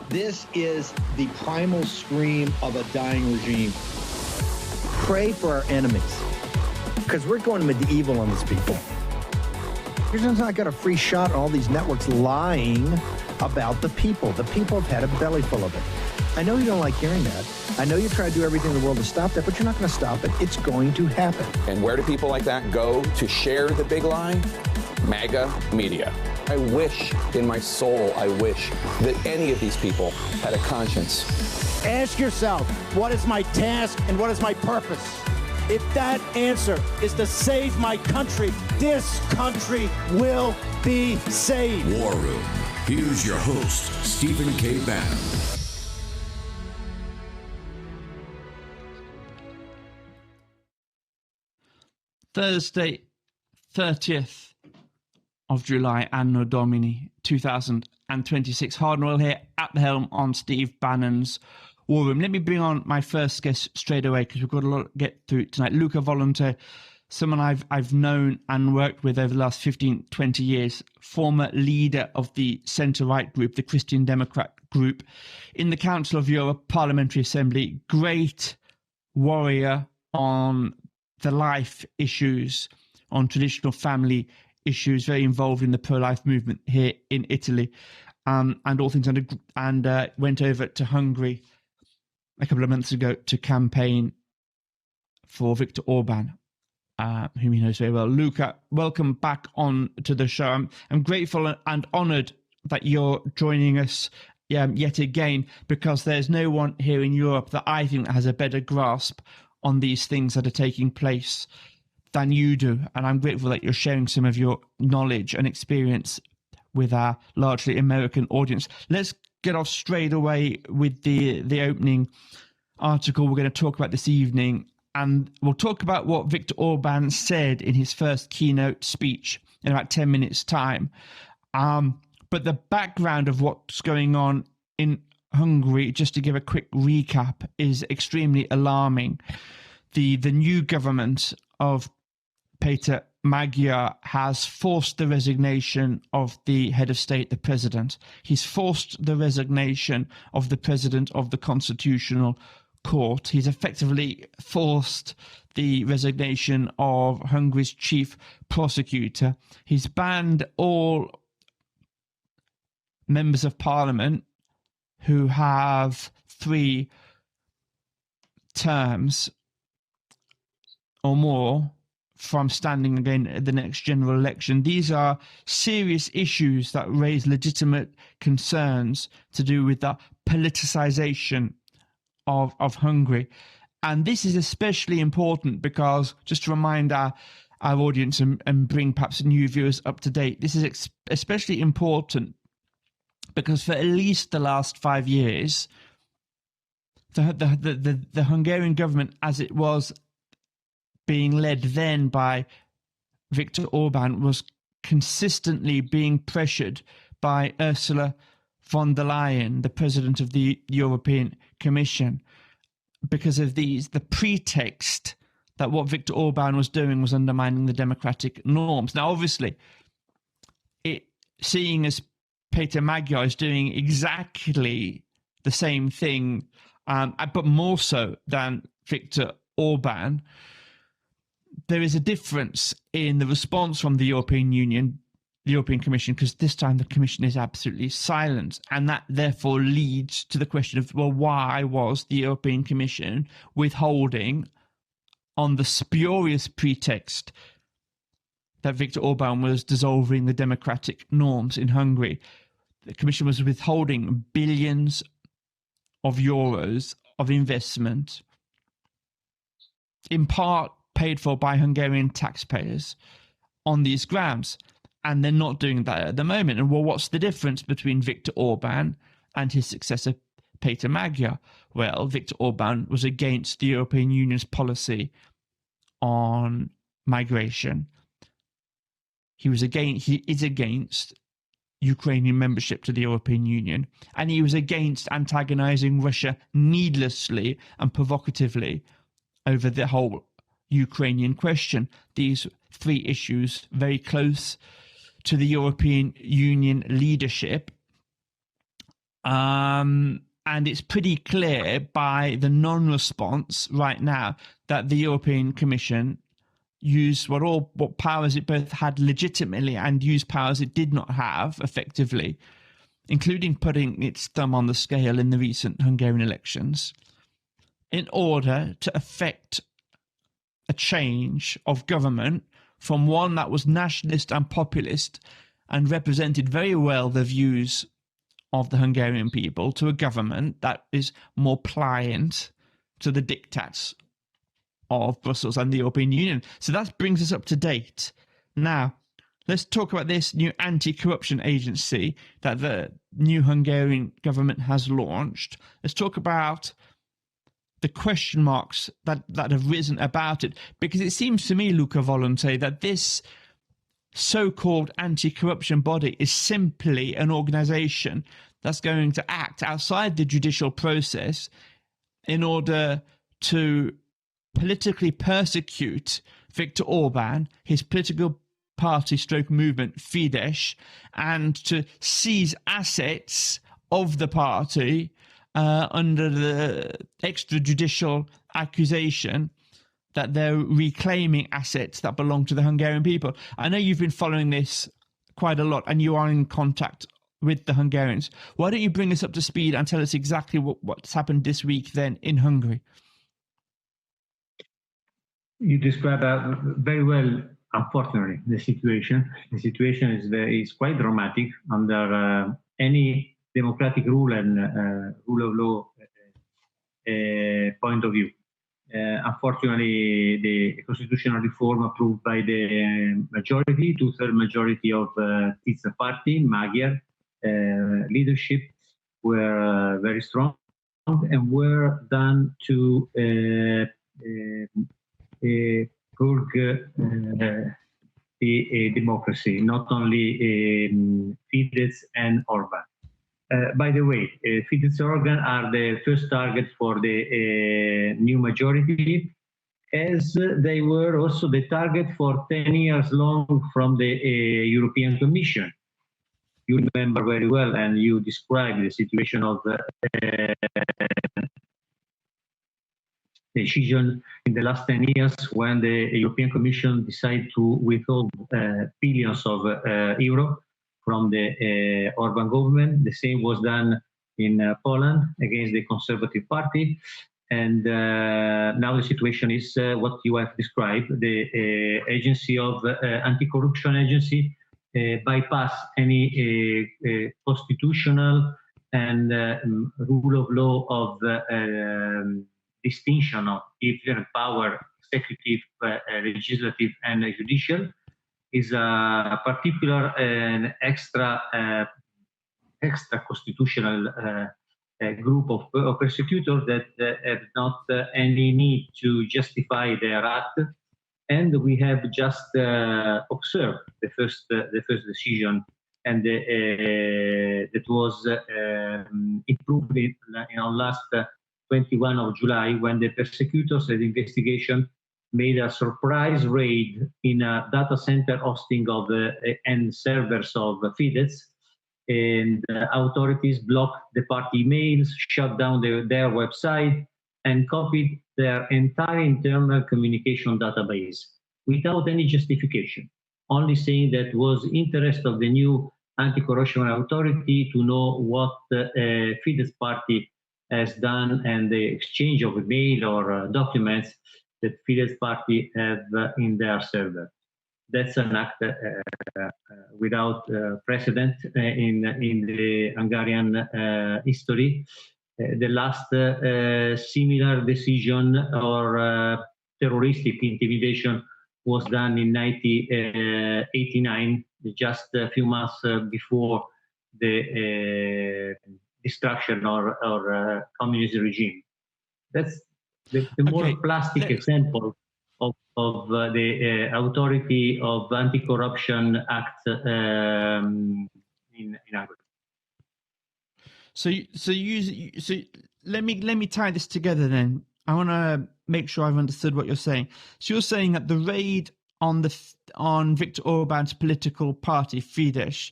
This is the primal scream of a dying regime. Pray for our enemies, because we're going medieval on these people. You're just not got a free shot on all these networks lying about the people. The people have had a belly full of it. I know you don't like hearing that. I know you try to do everything in the world to stop that, but you're not going to stop it. It's going to happen. And where do people like that go to share the big lie? MAGA media. I wish, in my soul, I wish that any of these people had a conscience. Ask yourself, what is my task and what is my purpose? If that answer is to save my country, this country will be saved. War Room. Here's your host, Stephen K. Bannon. Thursday, 30th of July, Anno Domini 2026. Harnwell here at the helm on Steve Bannon's War Room. Let me bring on my first guest straight away because we've got a lot to get through tonight. Luca Volontè, someone I've known and worked with over the last 15, 20 years, former leader of the centre-right group, the Christian Democrat group, in the Council of Europe Parliamentary Assembly, great warrior on the life issues, on traditional family issues, very involved in the pro-life movement here in Italy, and all things and went over to Hungary a couple of months ago to campaign for Viktor Orbán, whom he knows very well. Luca, welcome back on to the show. I'm grateful and honoured that you're joining us yet again, because there's no one here in Europe that I think has a better grasp on these things that are taking place than you do. And I'm grateful that you're sharing some of your knowledge and experience with our largely American audience. Let's get off straight away with the opening article we're going to talk about this evening. And we'll talk about what Viktor Orbán said in his first keynote speech in about 10 minutes' time. But the background of what's going on in Hungary, just to give a quick recap, is extremely alarming. The new government of Peter Magyar has forced the resignation of the head of state, the president. He's forced the resignation of the president of the Constitutional Court. He's effectively forced the resignation of Hungary's chief prosecutor. He's banned all members of parliament who have 3 terms or more from standing again at the next general election. These are serious issues that raise legitimate concerns to do with the politicization of Hungary. And this is especially important because, just to remind our audience and bring perhaps new viewers up to date, this is especially important because for at least the last 5 years, the Hungarian government, as it was being led then by Viktor Orbán, was consistently being pressured by Ursula von der Leyen, the president of the European Commission, because of the pretext that what Viktor Orbán was doing was undermining the democratic norms. Now, obviously, seeing as Peter Magyar is doing exactly the same thing, but more so than Viktor Orbán, there is a difference in the response from the European Union, the European Commission, because this time the Commission is absolutely silent. And that therefore leads to the question of, well, why was the European Commission withholding on the spurious pretext that Viktor Orbán was dissolving the democratic norms in Hungary? The Commission was withholding billions of euros of investment, in part paid for by Hungarian taxpayers, on these grounds. And they're not doing that at the moment. And well, what's the difference between Viktor Orbán and his successor, Peter Magyar? Well, Viktor Orbán was against the European Union's policy on migration. He is against Ukrainian membership to the European Union, and he was against antagonizing Russia needlessly and provocatively over the whole Ukrainian question. These 3 issues very close to the European Union leadership, And it's pretty clear by the non-response right now that the European Commission used what powers it both had legitimately and used powers it did not have effectively, including putting its thumb on the scale in the recent Hungarian elections, in order to effect a change of government from one that was nationalist and populist and represented very well the views of the Hungarian people to a government that is more pliant to the diktats of Brussels and the European Union. So that brings us up to date. Now, let's talk about this new anti-corruption agency that the new Hungarian government has launched. Let's talk about the question marks that have risen about it, because it seems to me, Luca Volontè, that this so-called anti-corruption body is simply an organization that's going to act outside the judicial process in order to politically persecute Viktor Orbán, his political party stroke movement Fidesz, and to seize assets of the party under the extrajudicial accusation that they're reclaiming assets that belong to the Hungarian people. I know you've been following this quite a lot and you are in contact with the Hungarians. Why don't you bring us up to speed and tell us exactly what's happened this week then in Hungary? You describe very well, unfortunately, the situation. The situation is quite dramatic under any democratic rule and rule of law point of view. Unfortunately, the constitutional reform approved by the majority, two-thirds majority of Tisza party, Magyar leadership, were very strong and were done to purge the democracy, not only Fidesz and Orbán. By the way, Fidesz Orbán are the first target for the new majority, as they were also the target for 10 years long from the European Commission. You remember very well, and you described the situation of decision in the last 10 years when the European Commission decided to withhold billions of euro from the Orbán government. The same was done in Poland against the Conservative Party. And now the situation is what you have described. The agency of anti-corruption agency bypass any constitutional and rule of law of distinction of different power, executive, legislative, and judicial, is a particular and extra constitutional group of persecutors that have not any need to justify their act, and we have just observed the first decision, and that was improved on last 21 of July, when the prosecutors and investigation made a surprise raid in a data center hosting of and servers of Fidesz, and authorities blocked the party emails, shut down their website, and copied their entire internal communication database without any justification, only saying that it was interest of the new anti-corruption authority to know what the Fidesz party has done and the exchange of email or documents that Fidesz party have in their server. That's an act without precedent in the Hungarian history. The last similar decision or terroristic intimidation was done in 1989, just a few months before the destruction or communist regime. That's the more plastic example of the authority of anti-corruption act in Hungary. So let me tie this together then. I want to make sure I've understood what you're saying. So you're saying that the raid on Viktor Orbán's political party Fidesz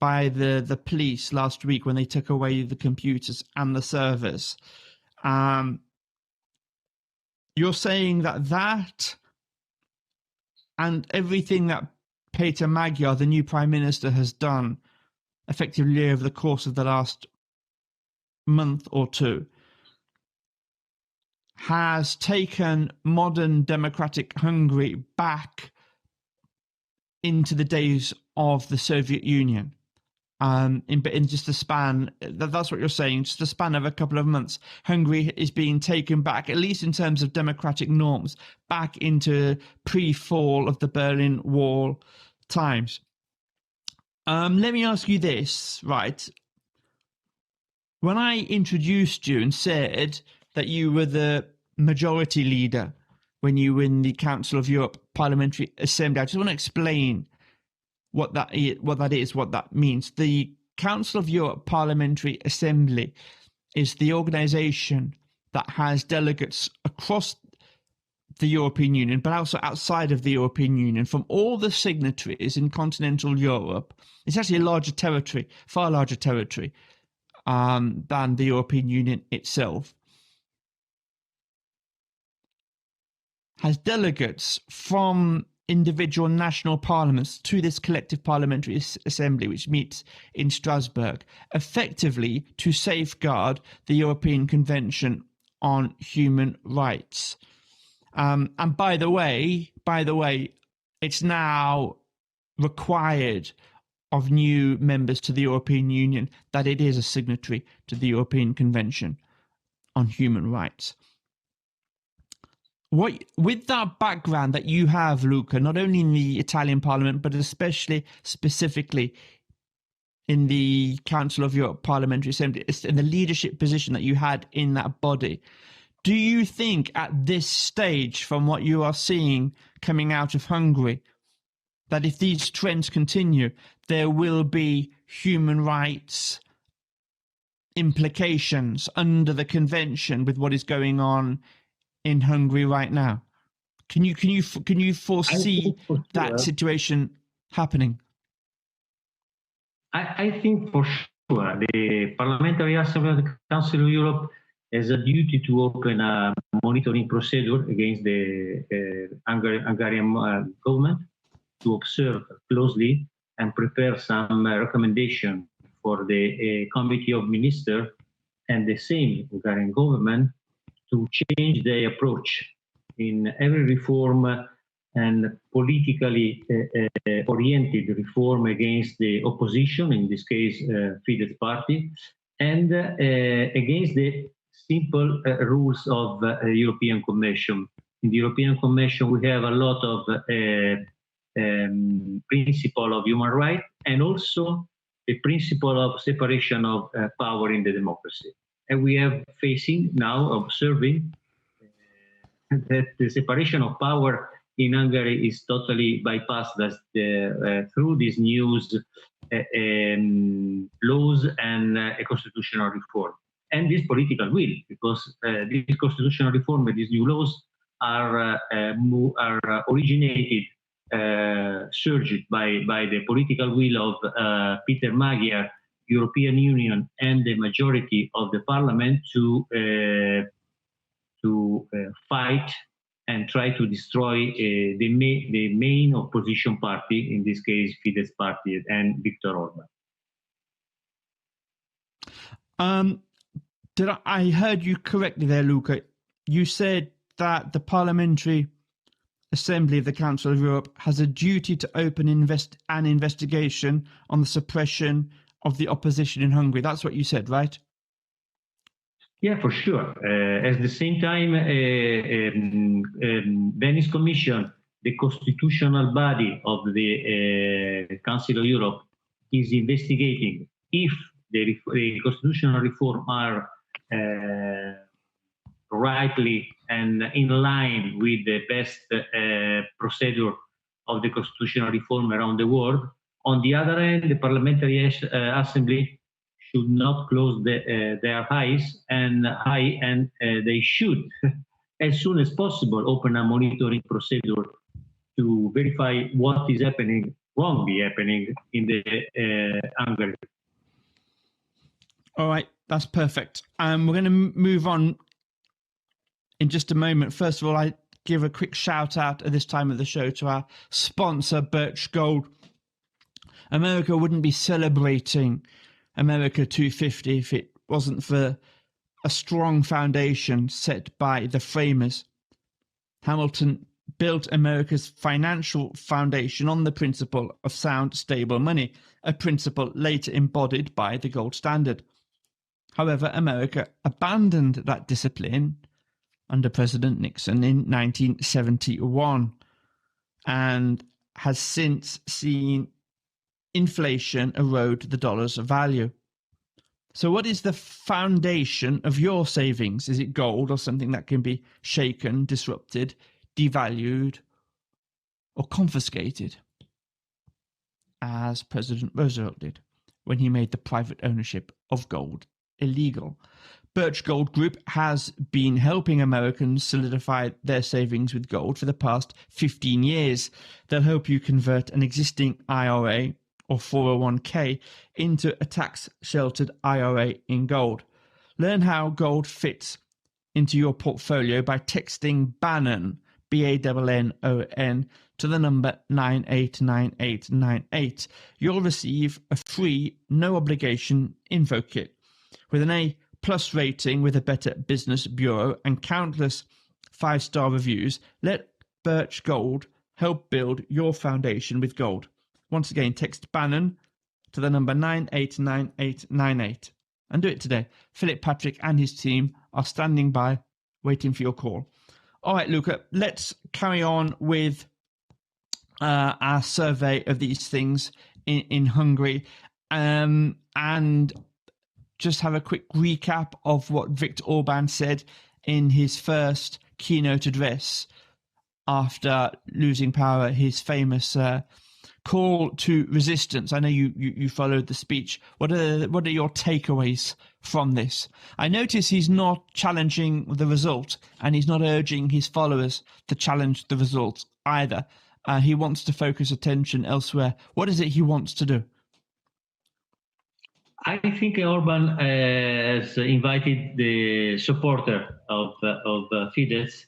by the police last week when they took away the computers and the servers. You're saying that and everything that Peter Magyar, the new Prime Minister, has done effectively over the course of the last month or two has taken modern democratic Hungary back into the days of the Soviet Union. In just a span, that's what you're saying, just a span of a couple of months, Hungary is being taken back, at least in terms of democratic norms, back into pre-fall of the Berlin Wall times. Let me ask you this, right? When I introduced you and said that you were the majority leader when you were in the Council of Europe Parliamentary Assembly, I just want to explain what that is, what that means. The Council of Europe Parliamentary Assembly is the organization that has delegates across the European Union, but also outside of the European Union, from all the signatories in continental Europe. It's actually a larger territory, far larger territory than the European Union itself. Has delegates from individual national parliaments to this collective parliamentary assembly, which meets in Strasbourg, effectively to safeguard the European Convention on Human Rights. And by the way, it's now required of new members to the European Union that it is a signatory to the European Convention on Human Rights. With that background that you have, Luca, not only in the Italian Parliament, but specifically in the Council of Europe Parliamentary Assembly, in the leadership position that you had in that body, do you think at this stage, from what you are seeing coming out of Hungary, that if these trends continue, there will be human rights implications under the convention with what is going on in Hungary right now? Can you foresee that situation happening? I think for sure the Parliamentary Assembly of the Council of Europe has a duty to open a monitoring procedure against the Hungarian government, to observe closely and prepare some recommendation for the Committee of Ministers and the same Hungarian government to change their approach in every reform and politically oriented reform against the opposition, in this case Fidesz party, and against the simple rules of European Commission. In the European Commission we have a lot of principle of human rights and also the principle of separation of power in the democracy. And we are facing now, observing that the separation of power in Hungary is totally bypassed through these new laws and a constitutional reform. And this political will, because this constitutional reform and these new laws are originated, surged by the political will of Peter Magyar, European Union, and the majority of the parliament to fight and try to destroy the main opposition party, in this case Fidesz party and Viktor Orbán. I heard you correctly there, Luca? You said that the Parliamentary Assembly of the Council of Europe has a duty to open an investigation on the suppression of the opposition in Hungary. That's what you said, right? Yeah, for sure. At the same time, Venice Commission, the constitutional body of the Council of Europe, is investigating if the constitutional reform are rightly and in line with the best procedure of the constitutional reform around the world. On the other hand, the Parliamentary Assembly should not close their eyes, and they should, as soon as possible, open a monitoring procedure to verify what is happening won't be happening in the Hungary. All right, that's perfect. We're going to move on in just a moment. First of all, I give a quick shout out at this time of the show to our sponsor, Birch Gold. America wouldn't be celebrating America 250 if it wasn't for a strong foundation set by the framers. Hamilton built America's financial foundation on the principle of sound, stable money, a principle later embodied by the gold standard. However, America abandoned that discipline under President Nixon in 1971 and has since seen inflation erode the dollar's value. So what is the foundation of your savings? Is it gold or something that can be shaken, disrupted, devalued, or confiscated, as President Roosevelt did when he made the private ownership of gold illegal? Birch Gold Group has been helping Americans solidify their savings with gold for the past 15 years. They'll help you convert an existing IRA or 401k into a tax-sheltered IRA in gold. Learn how gold fits into your portfolio by texting Bannon, BANNON, to the number 989898. You'll receive a free, no-obligation info kit with an A+ rating with a Better Business Bureau and countless 5-star reviews. Let Birch Gold help build your foundation with gold. Once again, text Bannon to the number 989898 and do it today. Philip Patrick and his team are standing by, waiting for your call. All right, Luca, let's carry on with our survey of these things in Hungary and just have a quick recap of what Viktor Orbán said in his first keynote address after losing power, his famous call to resistance. I know you followed the speech. What are your takeaways from this? I notice he's not challenging the result, and he's not urging his followers to challenge the result either. He wants to focus attention elsewhere. What is it he wants to do? I think Orbán has invited the supporter of Fidesz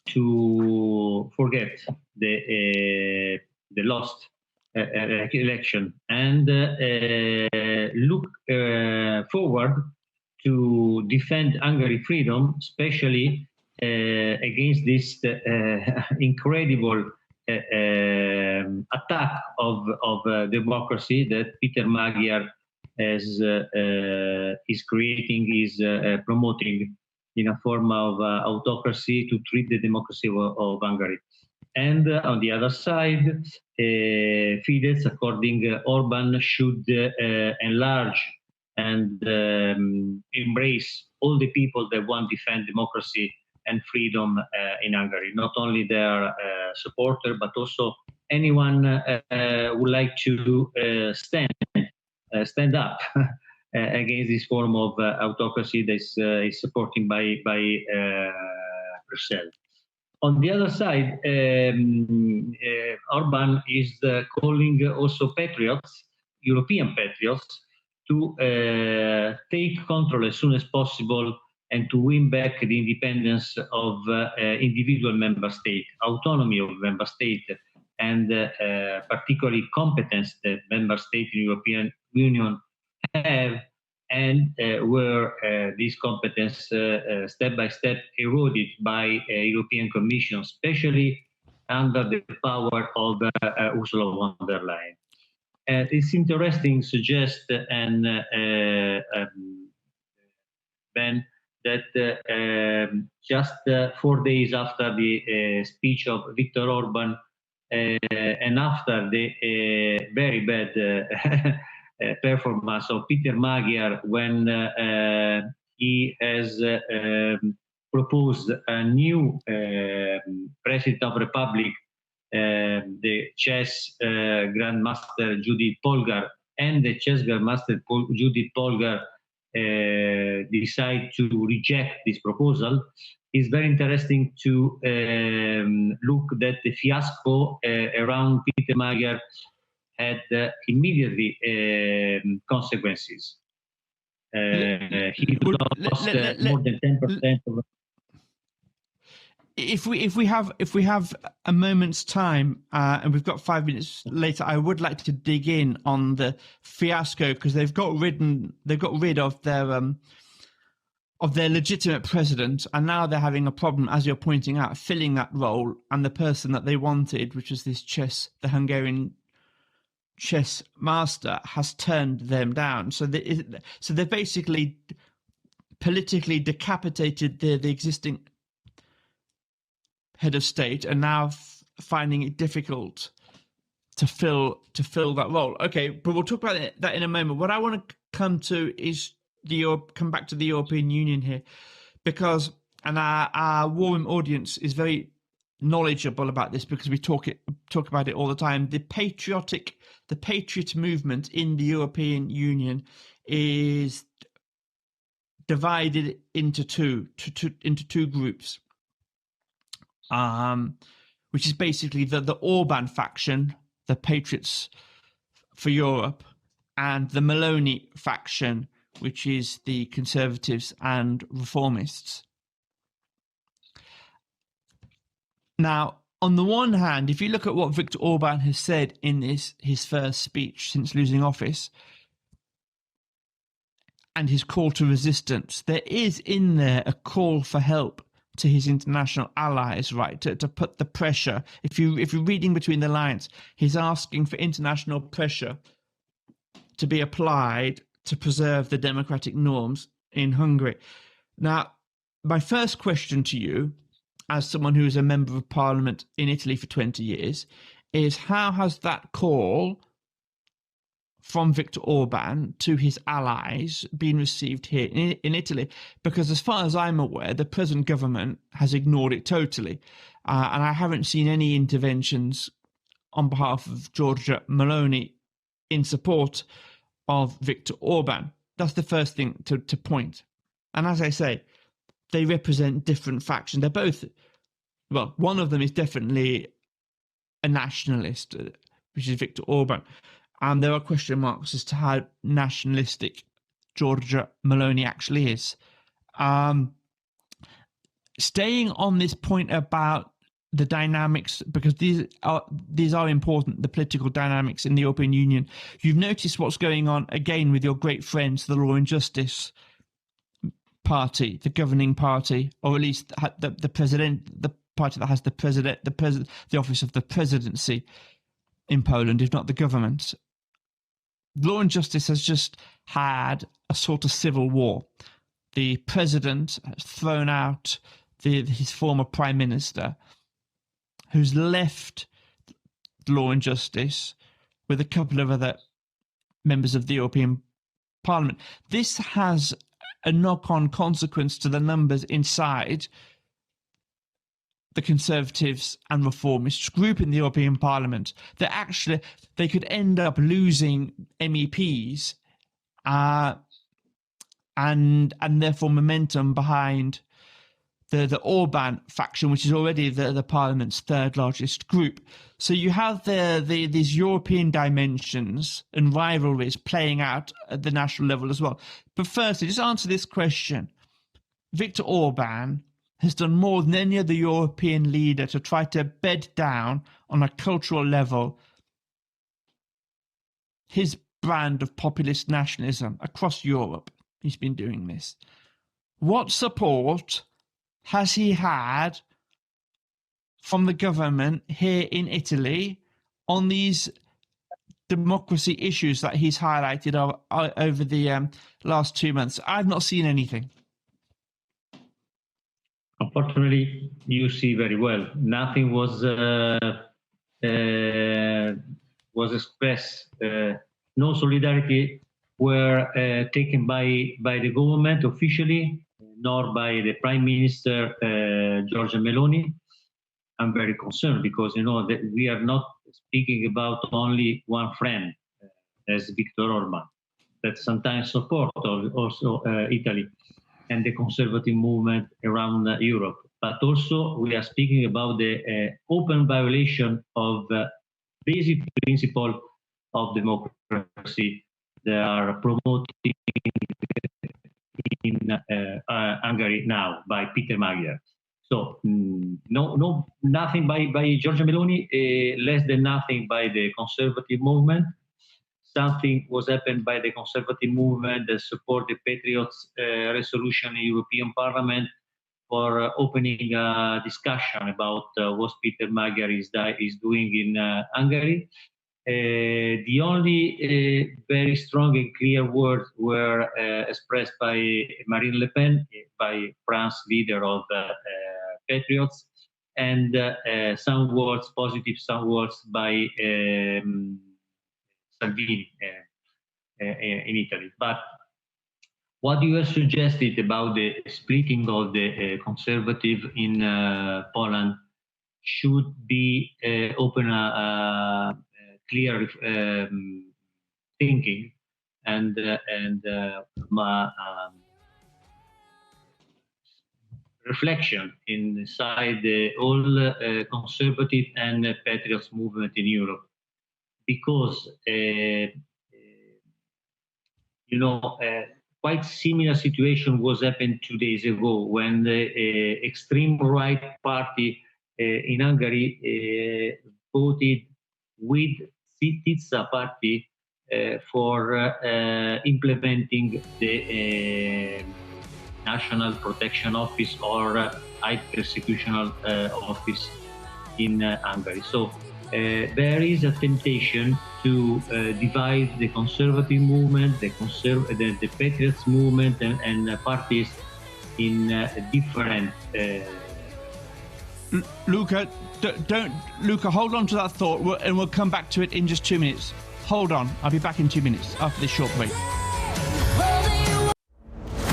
to forget the lost election and look forward to defend Hungary freedom, especially against this incredible attack of democracy that Peter Magyar is creating, is promoting in a form of autocracy to treat the democracy of Hungary. And on the other side, Fidesz, according Orbán, should enlarge and embrace all the people that want to defend democracy and freedom in Hungary. Not only their supporter, but also anyone would like to stand up against this form of autocracy that is supported by Brussels. On the other side, Orbán is calling also patriots, European patriots, to take control as soon as possible and to win back the independence of individual member states, autonomy of member states, and particularly competence that member states in the European Union have, and where this competence step by step eroded by European Commission, especially under the power of Ursula von der Leyen. It's interesting to suggest, and Ben, that just 4 days after the speech of Viktor Orbán and after the very bad performance of Peter Magyar when he has proposed a new President of the Republic, the chess Grandmaster Judith Polgar, and the chess Grandmaster Judith Polgar decide to reject this proposal. It's very interesting to look at the fiasco around Peter Magyar had immediately consequences. He lost more than 10% of. If we have a moment's time, and we've got 5 minutes later, I would like to dig in on the fiasco, because they've got rid of their legitimate president, and now they're having a problem, as you're pointing out, filling that role. And the person that they wanted, which was the Hungarian chess master, has turned them down. So they've basically politically decapitated the existing head of state, and now finding it difficult to fill that role. Okay, but we'll talk about that in a moment. What I want to come to is come back to the European Union here, because our warm audience is very knowledgeable about this, because we talk about it all the time. The patriot movement in the European Union is divided into two groups. Which is basically the Orbán faction, the Patriots for Europe, and the Meloni faction, which is the Conservatives and Reformists. Now, on the one hand, if you look at what Viktor Orbán has said in his first speech since losing office, and his call to resistance, there is in there a call for help to his international allies, right? To put the pressure. If you're reading between the lines, he's asking for international pressure to be applied to preserve the democratic norms in Hungary. Now, my first question to you, as someone who is a member of parliament in Italy for 20 years, is how has that call from Viktor Orbán to his allies been received here in Italy? Because as far as I'm aware, the present government has ignored it totally. And I haven't seen any interventions on behalf of Giorgia Meloni in support of Viktor Orbán. That's the first thing to point. And as I say, they represent different factions. They're both, well, one of them is definitely a nationalist, which is Viktor Orbán. And there are question marks as to how nationalistic Giorgia Meloni actually is. Staying on this point about the dynamics, because these are important, the political dynamics in the European Union. You've noticed what's going on again with your great friends, the Law and Justice Party, the governing party, or at least the party that has the office of the presidency in Poland, if not the government. Law and Justice has just had a sort of civil war. The president has thrown out his former prime minister, who's left Law and Justice with a couple of other members of the European Parliament. This has a knock-on consequence to the numbers inside the Conservatives and Reformists group in the European Parliament. That actually they could end up losing MEPs and therefore momentum behind the Orbán faction, which is already the Parliament's third largest group. So you have these European dimensions and rivalries playing out at the national level as well. But firstly, just answer this question. Viktor Orbán has done more than any other European leader to try to bed down on a cultural level his brand of populist nationalism across Europe. He's been doing this. What support has he had from the government here in Italy on these democracy issues that he's highlighted over the last 2 months? I've not seen anything. Unfortunately, you see very well. Nothing was expressed. No solidarity were taken by the government officially, nor by the Prime Minister Giorgia Meloni. I'm very concerned because that we are not speaking about only one friend, as Viktor Orbán, that sometimes support also Italy and the conservative movement around Europe. But also we are speaking about the open violation of basic principle of democracy they are promoting in Hungary now by Peter Magyar. So nothing by Giorgia Meloni, less than nothing by the conservative movement. Something was happened by the conservative movement that support the Patriots resolution in European Parliament for opening a discussion about what Peter Magyar is doing in Hungary. The only very strong and clear words were expressed by Marine Le Pen, by France leader of Patriots, and some words positive, some words by Salvini in Italy. But what you have suggested about the splitting of the conservative in Poland should be open a clear thinking and reflection inside all conservative and patriots movement in Europe, because quite similar situation was happened 2 days ago when the extreme right party in Hungary voted with Syriza party for implementing the National Protection Office or High Persecution Office in Hungary. So there is a temptation to divide the conservative movement, the patriots movement, and parties in different. Luca, Luca, hold on to that thought, and we'll come back to it in just 2 minutes. Hold on, I'll be back in 2 minutes after this short break.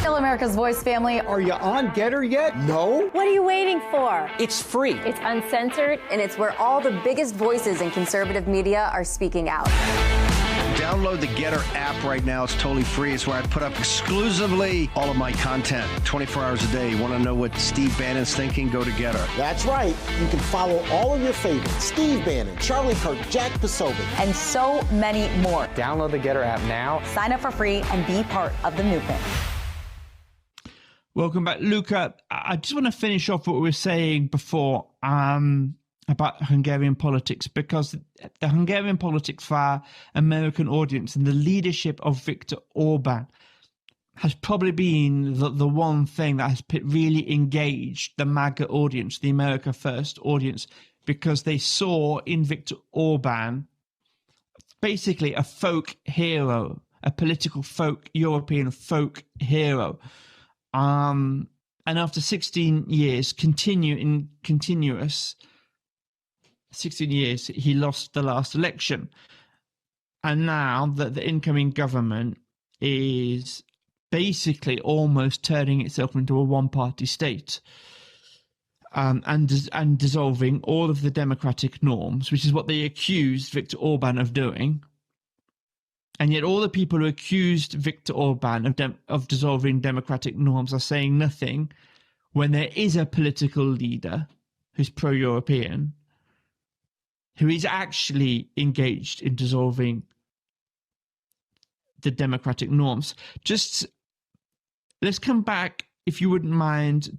Hello, America's Voice family. Are you on Getter yet? No? What are you waiting for? It's free. It's uncensored, and it's where all the biggest voices in conservative media are speaking out. Download the Getter app right now. It's totally free. It's where I put up exclusively all of my content 24 hours a day. You want to know what Steve Bannon's thinking? Go to Getter. That's right. You can follow all of your favorites. Steve Bannon, Charlie Kirk, Jack Posobiec. And so many more. Download the Getter app now. Sign up for free and be part of the movement. Welcome back. Luca, I just want to finish off what we were saying before about Hungarian politics, because the Hungarian politics for our American audience and the leadership of Viktor Orbán has probably been the one thing that has really engaged the MAGA audience, the America First audience, because they saw in Viktor Orbán basically a folk hero, a political folk, European folk hero. And after 16 years, continuous 16 years, he lost the last election. And now that the incoming government is basically almost turning itself into a one-party state, and dissolving all of the democratic norms, which is what they accused Viktor Orbán of doing. And yet all the people who accused Viktor Orbán of dissolving democratic norms are saying nothing when there is a political leader who's pro-European, who is actually engaged in dissolving the democratic norms. Just let's come back, if you wouldn't mind,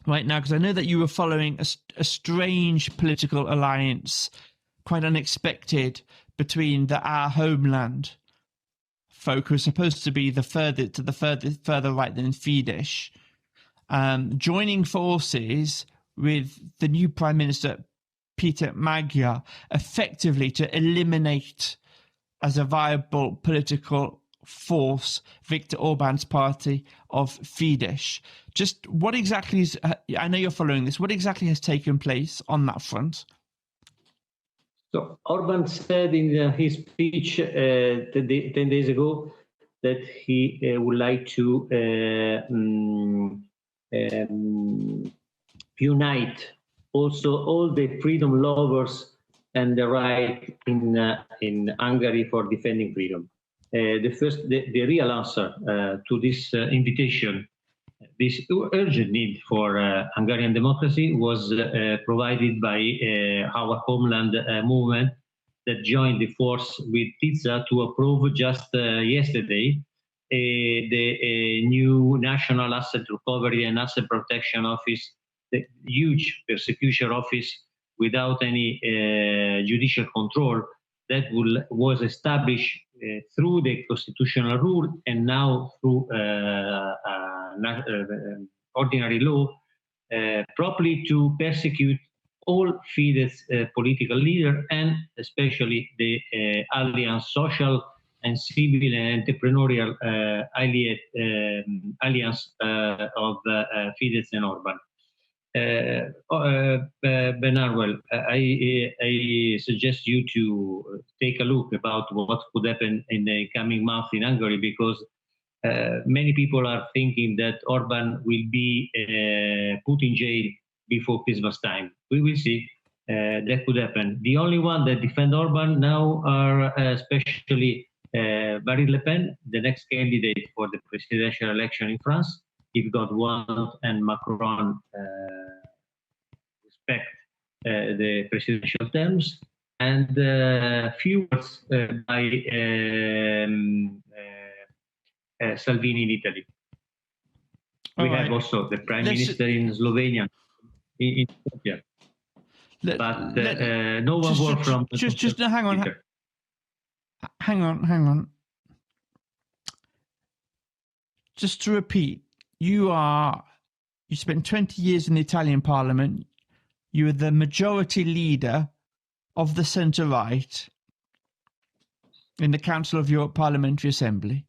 right now, because I know that you were following a strange political alliance, quite unexpected, between our homeland folk, who are supposed to be further right than Fidesz, joining forces with the new Prime Minister Peter Magyar, effectively to eliminate as a viable political force Viktor Orbán's party of Fidesz. Just what exactly is, I know you're following this, what exactly has taken place on that front? So Orbán said in his speech 10 days ago that he would like to unite also all the freedom lovers and the right in Hungary for defending freedom. The real answer to this invitation, this urgent need for Hungarian democracy, was provided by our homeland movement that joined the force with Tiza to approve just yesterday the new National Asset Recovery and Asset Protection Office, the huge persecution office without any judicial control that was established through the constitutional rule and now through ordinary law, properly to persecute all Fidesz political leaders and especially the alliance, social and civil and entrepreneurial alliance of Fidesz and Orbán. Harnwell, I suggest you to take a look about what could happen in the coming month in Hungary, because many people are thinking that Orbán will be put in jail before Christmas time. We will see. That could happen. The only one that defend Orbán now are especially Marine Le Pen, the next candidate for the presidential election in France, if God wants, and Macron respect the presidential terms, and few words by Salvini in Italy. We have also the Prime Minister in Slovenia, in Ethiopia. But no one more from... Just hang on. Just to repeat, you spent 20 years in the Italian Parliament. You are the majority leader of the centre-right in the Council of Europe Parliamentary Assembly.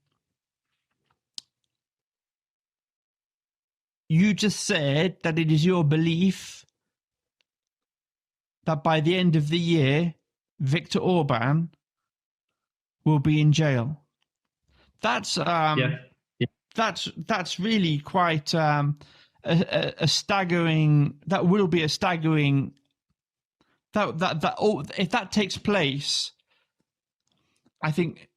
You just said that it is your belief that by the end of the year, Viktor Orbán will be in jail. That's that's really quite a staggering. That will be a staggering. If that takes place, I think,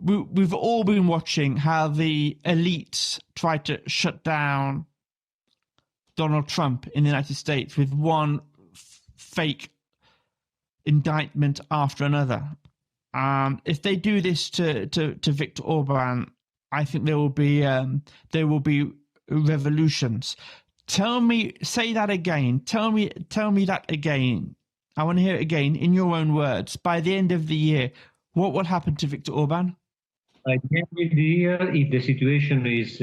we've all been watching how the elites try to shut down Donald Trump in the United States with one fake indictment after another. If they do this to Viktor Orbán, I think there will be revolutions. Say that again. Tell me that again. I want to hear it again in your own words. By the end of the year, what will happen to Viktor Orbán? By the end of the year, if the situation is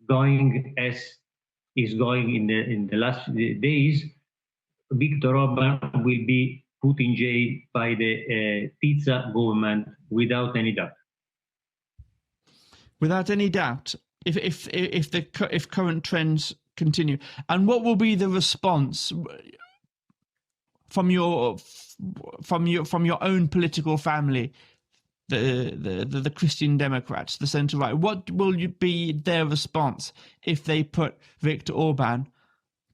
going as is going in the last days, Viktor Orbán will be put in jail by the Tiza government without any doubt. Without any doubt, if current trends continue, and what will be the response from your own political family, the Christian Democrats, the centre right? What will be their response if they put Viktor Orbán,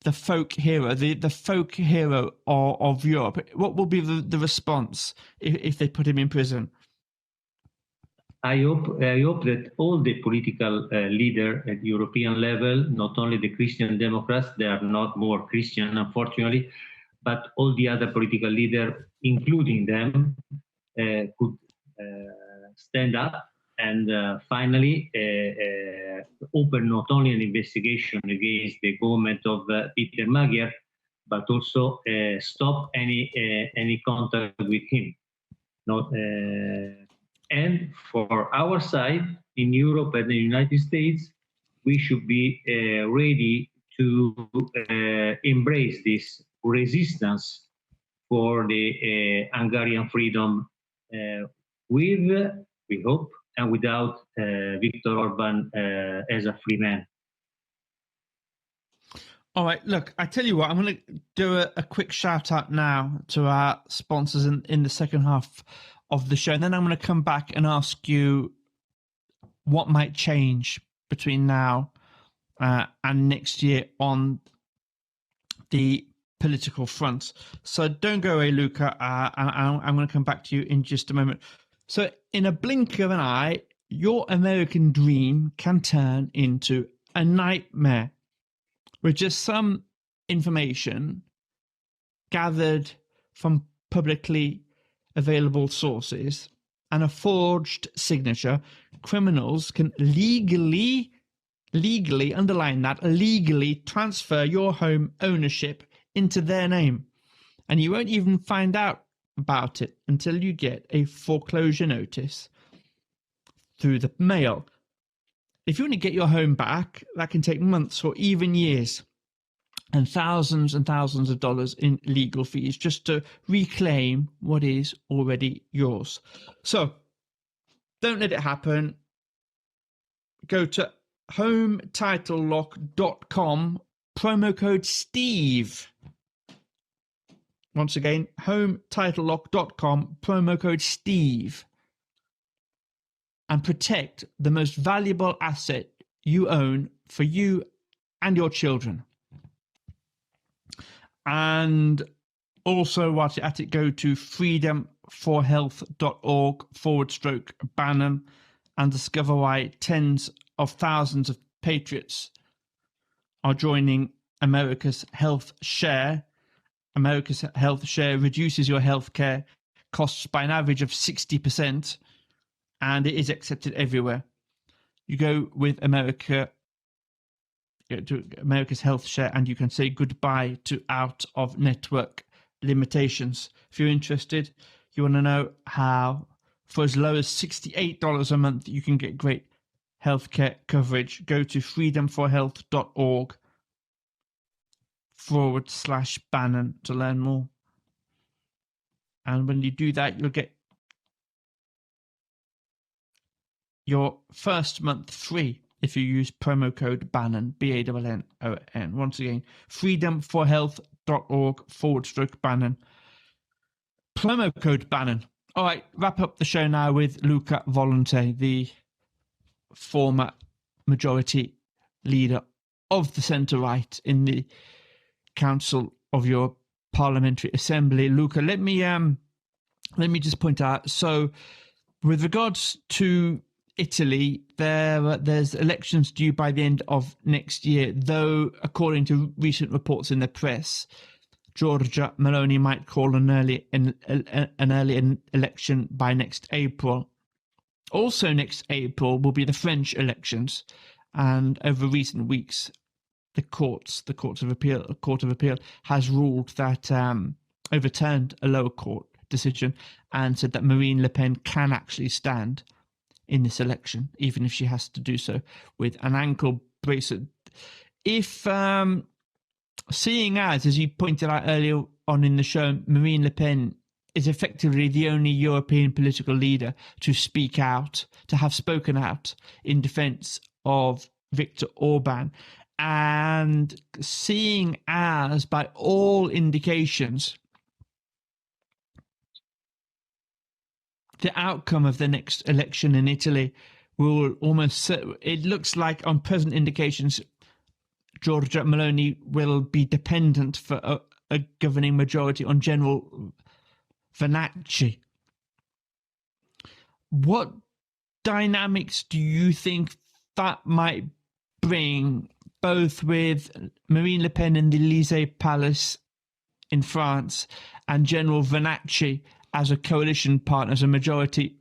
the folk hero, the folk hero of Europe? What will be the response if they put him in prison? I hope that all the political leaders at European level, not only the Christian Democrats, they are not more Christian, unfortunately, but all the other political leaders, including them, could stand up and finally open not only an investigation against the government of Peter Magyar, but also stop any contact with him. And for our side, in Europe and the United States, we should be ready to embrace this resistance for the Hungarian freedom with, we hope, and without Viktor Orbán as a free man. All right, look, I tell you what, I'm going to do a quick shout out now to our sponsors in the second half of the show, and then I'm going to come back and ask you what might change between now and next year on the political front. So don't go away, Luca. I'm going to come back to you in just a moment. So in a blink of an eye, your American dream can turn into a nightmare with just some information gathered from publicly available sources and a forged signature, criminals can legally, underline that, legally transfer your home ownership into their name. And you won't even find out about it until you get a foreclosure notice through the mail. If you want to get your home back, that can take months or even years, and thousands of dollars in legal fees just to reclaim what is already yours. So don't let it happen. Go to hometitlelock.com, promo code Steve. Once again, hometitlelock.com, promo code Steve. And protect the most valuable asset you own for you and your children. And also, whilst you're at it, go to freedomforhealth.org/Bannon and discover why tens of thousands of patriots are joining America's Health Share. America's Health Share reduces your healthcare costs by an average of 60%, and it is accepted everywhere. You go with America's Health Share, and you can say goodbye to out-of-network limitations. If you're interested, you want to know how, for as low as $68 a month, you can get great healthcare coverage, go to freedomforhealth.org/Bannon to learn more. And when you do that, you'll get your first month free if you use promo code Bannon, BANNON. Once again, freedomforhealth.org/Bannon. Promo code Bannon. All right, wrap up the show now with Luca Volontè, the former majority leader of the centre-right in the Council of Europe Parliamentary Assembly. Luca, let me just point out, so with regards to Italy, there's elections due by the end of next year, though according to recent reports in the press, Giorgia Meloni might call an early election by next April. Also next April will be the French elections, and over recent weeks, the Court of Appeal has ruled that overturned a lower court decision and said that Marine Le Pen can actually stand in this election, even if she has to do so with an ankle bracelet. If seeing as you pointed out earlier on in the show, Marine Le Pen is effectively the only European political leader to speak out, to have spoken out in defense of Viktor Orbán, and seeing as by all indications the outcome of the next election in Italy will almost, it looks like on present indications, Giorgia Meloni will be dependent for a governing majority on General Vannacci. What dynamics do you think that might bring, both with Marine Le Pen in the Élysée Palace in France and General Vannacci as a coalition partner, as a majority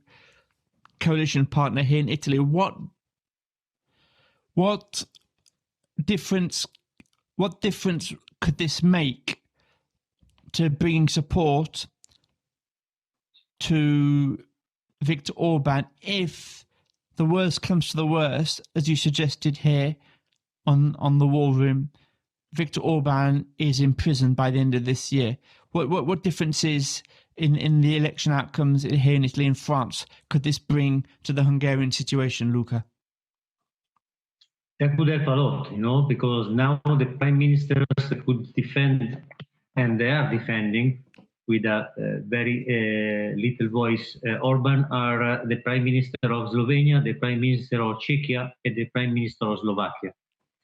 coalition partner here in Italy? What difference could this make to bringing support to Viktor Orbán if the worst comes to the worst, as you suggested here on the War Room, Viktor Orbán is imprisoned by the end of this year? What differences in the election outcomes here in Italy and France could this bring to the Hungarian situation, Luca? That would help a lot, because now the prime ministers could defend, and they are defending with a very little voice, Orban, are the prime minister of Slovenia, the prime minister of Czechia, and the prime minister of Slovakia.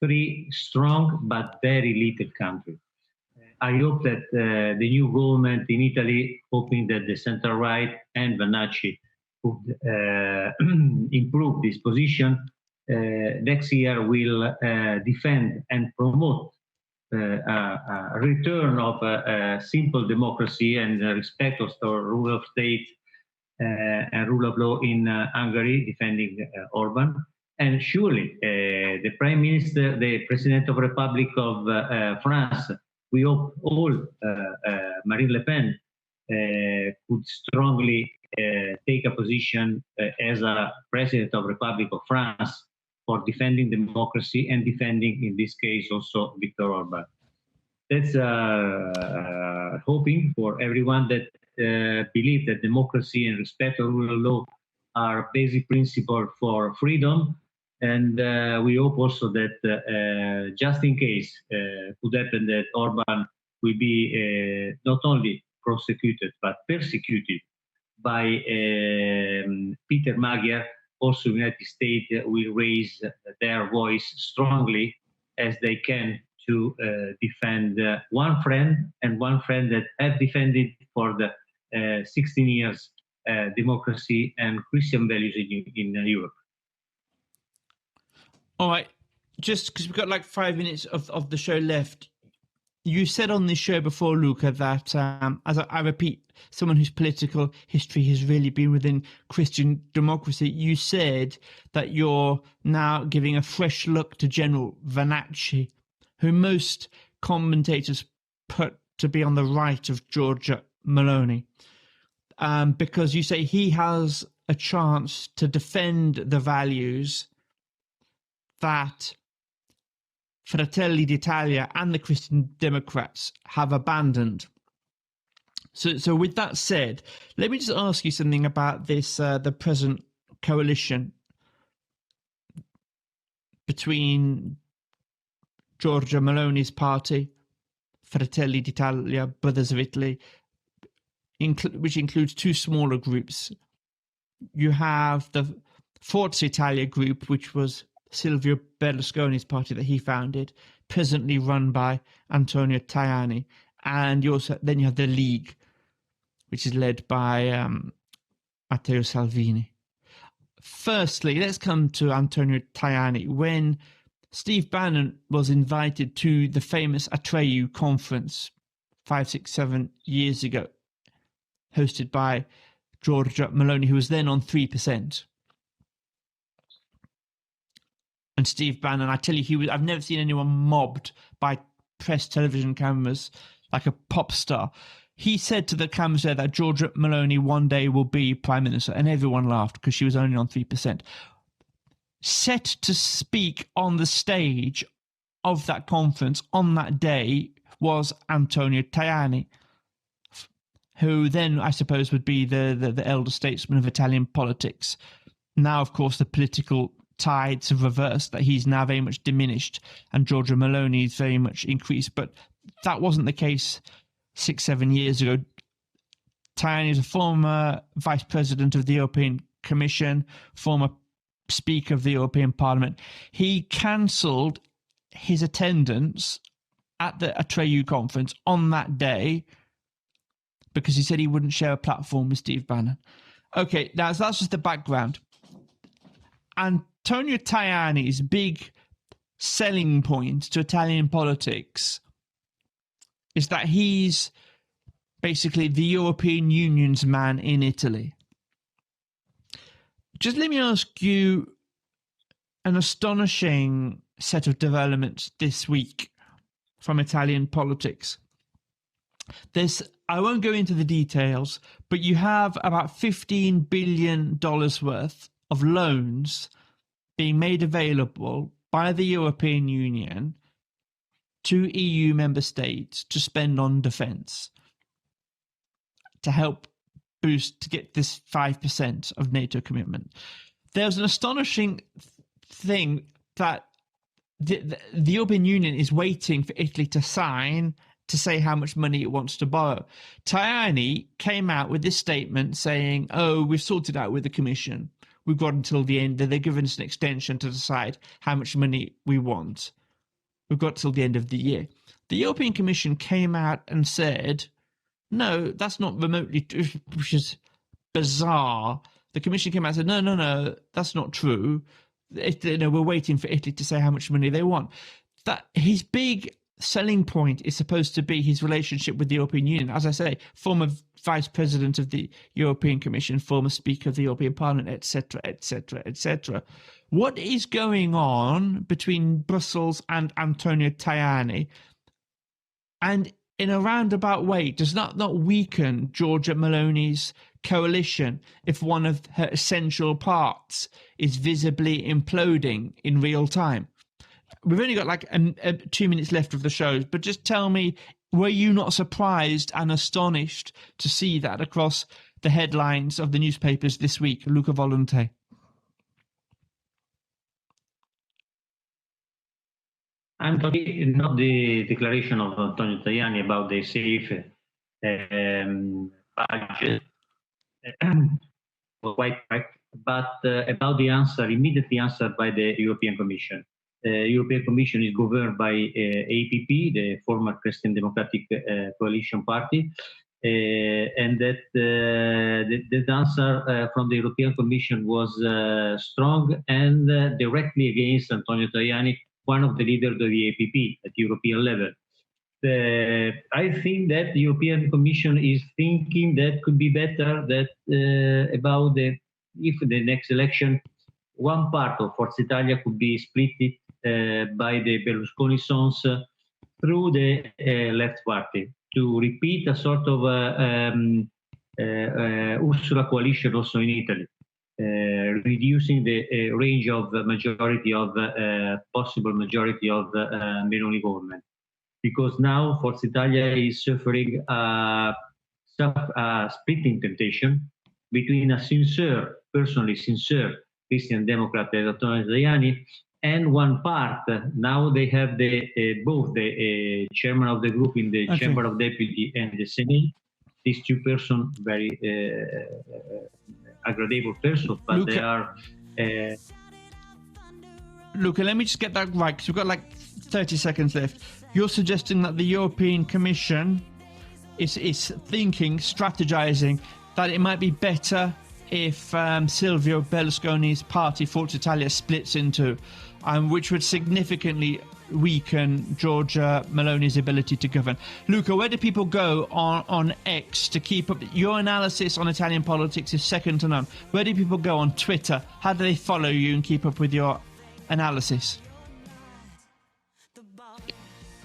Three strong but very little countries. I hope that the new government in Italy, hoping that the center-right and Vannacci would improve this position, next year will defend and promote a return of a simple democracy and respect of the rule of state and rule of law in Hungary, defending Orbán. And surely the Prime Minister, the President of the Republic of France, we hope all Marine Le Pen could strongly take a position as a President of the Republic of France for defending democracy and defending, in this case, also Viktor Orbán. That's hoping for everyone that believe that democracy and respect of rule of law are basic principles for freedom. And we hope also that just in case could happen that Orbán will be not only prosecuted but persecuted by Peter Magyar, also the United States will raise their voice strongly as they can to defend one friend that have defended for the 16 years democracy and Christian values in Europe. All right, just because we've got like 5 minutes of the show left, you said on this show before, Luca, that as I repeat, someone whose political history has really been within Christian democracy, you said that you're now giving a fresh look to General Vanacci, who most commentators put to be on the right of Giorgia Meloni, because you say he has a chance to defend the values that Fratelli d'Italia and the Christian Democrats have abandoned. So with that said, let me just ask you something about this, the present coalition between Giorgia Meloni's party, Fratelli d'Italia, Brothers of Italy, which includes two smaller groups. You have the Forza Italia group, which was Silvio Berlusconi's party that he founded, presently run by Antonio Tajani, and then you have the League, which is led by Matteo Salvini. Firstly, let's come to Antonio Tajani. When Steve Bannon was invited to the famous Atreyu conference 5, 6, 7 years ago, hosted by Giorgia Meloni, who was then on 3%. And Steve Bannon, I tell you, I've never seen anyone mobbed by press television cameras like a pop star. He said to the cameras there that Giorgia Meloni one day will be Prime Minister, and everyone laughed because she was only on 3%. Set to speak on the stage of that conference on that day was Antonio Tajani, who then, I suppose, would be the elder statesman of Italian politics. Now, of course, the political tides have reversed, that he's now very much diminished and Giorgia Meloni is very much increased. But that wasn't the case 6, 7 years ago. Tajani is a former vice president of the European Commission, former speaker of the European Parliament. He cancelled his attendance at the Atreyu conference on that day because he said he wouldn't share a platform with Steve Bannon. Okay, now so that's just the background. Antonio Tajani's big selling point to Italian politics is that he's basically the European Union's man in Italy. Just let me ask you an astonishing set of developments this week from Italian politics. I won't go into the details, but you have about $15 billion worth of loans being made available by the European Union to EU member states to spend on defence, to help boost, to get this 5% of NATO commitment. There's an astonishing thing that the European Union is waiting for Italy to sign to say how much money it wants to borrow. Tajani came out with this statement saying, oh, we've sorted out with the Commission. We've got until the end. They're giving us an extension to decide how much money we want. We've got till the end of the year. The European Commission came out and said, no, that's not remotely true, which is bizarre. The Commission came out and said, no, that's not true. We're waiting for Italy to say how much money they want. That his big selling point is supposed to be his relationship with the European Union. As I say, former Vice President of the European Commission, former Speaker of the European Parliament, etc., etc., etc. What is going on between Brussels and Antonio Tajani? And in a roundabout way, does that not weaken Giorgia Meloni's coalition if one of her essential parts is visibly imploding in real time? We've only got like 2 minutes left of the show, but just tell me, were you not surprised and astonished to see that across the headlines of the newspapers this week, Luca Volontè? I'm talking not the declaration of Antonio Tajani about the safe budget, quite correct, but about the answer, immediately answered by the European Commission. The European Commission is governed by APP, the former Christian Democratic Coalition Party, and that the answer from the European Commission was strong and directly against Antonio Tajani, one of the leaders of the APP at European level. I think that the European Commission is thinking that could be better that about if the next election, one part of Forza Italia could be split by the Berlusconi sons through the left party to repeat a sort of Ursula coalition also in Italy, reducing the range of majority of possible majority of Meloni government. Because now Forza Italia is suffering a splitting temptation between a personally sincere Christian Democrat, Antonio Tajani, and one part. Now they have both the chairman of the group in the Chamber of Deputies and the Senate. These two persons, very agreeable persons, but Luca, they are. Luca, let me just get that right, because we've got like 30 seconds left. You're suggesting that the European Commission is thinking, strategizing, that it might be better if Silvio Berlusconi's party, Forza Italia, splits into, which would significantly weaken Giorgia Meloni's ability to govern. Luca, where do people go on X to keep up? Your analysis on Italian politics is second to none. Where do people go on Twitter? How do they follow you and keep up with your analysis?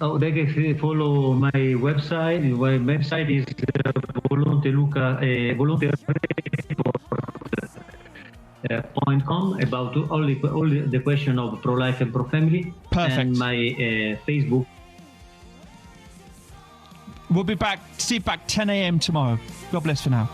Oh, they can follow my website. My website is Volonte Luca Volonte.com about all the question of pro-life and pro-family. Perfect. And my Facebook. We'll be back. See you back 10 a.m. tomorrow. God bless for now.